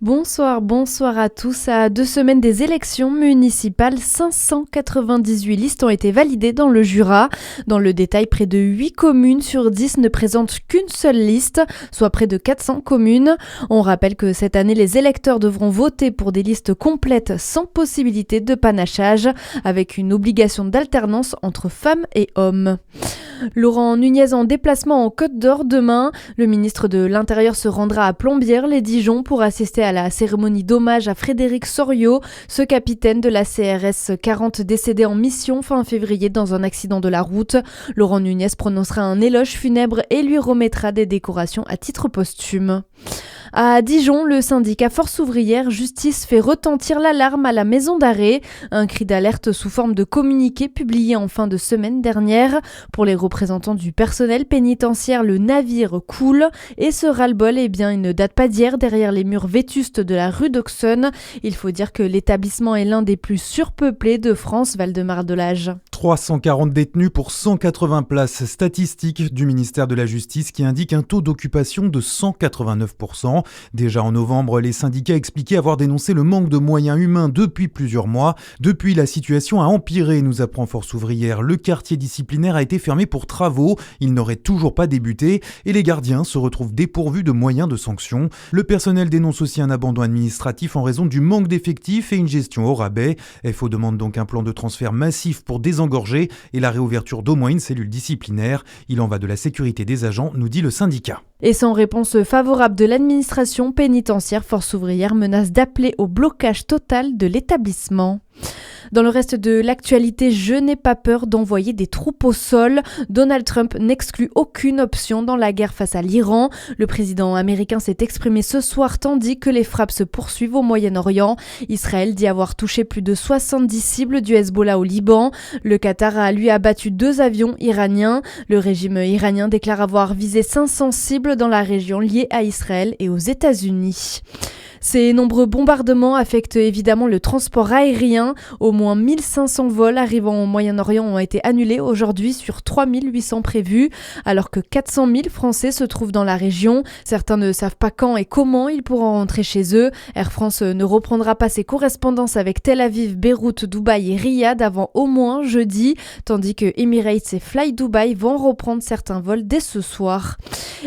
Bonsoir à tous. À 2 semaines des élections municipales, 598 listes ont été validées dans le Jura. Dans le détail, près de 8 communes sur 10 ne présentent qu'une seule liste, soit près de 400 communes. On rappelle que cette année, les électeurs devront voter pour des listes complètes sans possibilité de panachage, avec une obligation d'alternance entre femmes et hommes. Laurent Nunez en déplacement en Côte d'Or demain. Le ministre de l'Intérieur se rendra à Plombières-les-Dijon pour assister à la cérémonie d'hommage à Frédéric Soriot, ce capitaine de la CRS 40 décédé en mission fin février dans un accident de la route. Laurent Nunez prononcera un éloge funèbre et lui remettra des décorations à titre posthume. À Dijon, le syndicat Force ouvrière Justice fait retentir l'alarme à la maison d'arrêt. Un cri d'alerte sous forme de communiqué publié en fin de semaine dernière. Pour les représentants du personnel pénitentiaire, le navire coule. Et ce ras-le-bol, il ne date pas d'hier derrière les murs vétustes de la rue d'Auxonne. Il faut dire que l'établissement est l'un des plus surpeuplés de France, Val-de-Marne-de-Lage. 340 détenus pour 180 places, statistiques du ministère de la Justice qui indique un taux d'occupation de 189%. Déjà en novembre, les syndicats expliquaient avoir dénoncé le manque de moyens humains depuis plusieurs mois. Depuis, la situation a empiré, nous apprend Force ouvrière. Le quartier disciplinaire a été fermé pour travaux, il n'aurait toujours pas débuté et les gardiens se retrouvent dépourvus de moyens de sanction. Le personnel dénonce aussi un abandon administratif en raison du manque d'effectifs et une gestion au rabais. FO demande donc un plan de transfert massif pour désengorger et la réouverture d'au moins une cellule disciplinaire. Il en va de la sécurité des agents, nous dit le syndicat. Et sans réponse favorable de l'administration pénitentiaire, Force ouvrière menace d'appeler au blocage total de l'établissement. Dans le reste de l'actualité, je n'ai pas peur d'envoyer des troupes au sol. Donald Trump n'exclut aucune option dans la guerre face à l'Iran. Le président américain s'est exprimé ce soir tandis que les frappes se poursuivent au Moyen-Orient. Israël dit avoir touché plus de 70 cibles du Hezbollah au Liban. Le Qatar a lui abattu 2 avions iraniens. Le régime iranien déclare avoir visé 500 cibles dans la région liée à Israël et aux États-Unis. Ces nombreux bombardements affectent évidemment le transport aérien. Au moins 1500 vols arrivant au Moyen-Orient ont été annulés aujourd'hui sur 3800 prévus, alors que 400 000 Français se trouvent dans la région. Certains ne savent pas quand et comment ils pourront rentrer chez eux. Air France ne reprendra pas ses correspondances avec Tel Aviv, Beyrouth, Dubaï et Riyad avant au moins jeudi, tandis que Emirates et Fly Dubai vont reprendre certains vols dès ce soir.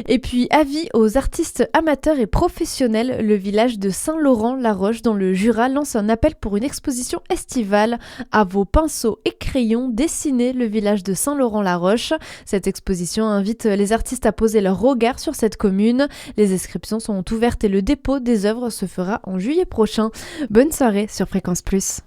Et puis, avis aux artistes amateurs et professionnels, le village de Saint-Laurent-la-Roche dans le Jura lance un appel pour une exposition estivale. À vos pinceaux et crayons, dessinez le village de Saint-Laurent-la-Roche. Cette exposition invite les artistes à poser leur regard sur cette commune. Les inscriptions sont ouvertes et le dépôt des œuvres se fera en juillet prochain. Bonne soirée sur Fréquence Plus.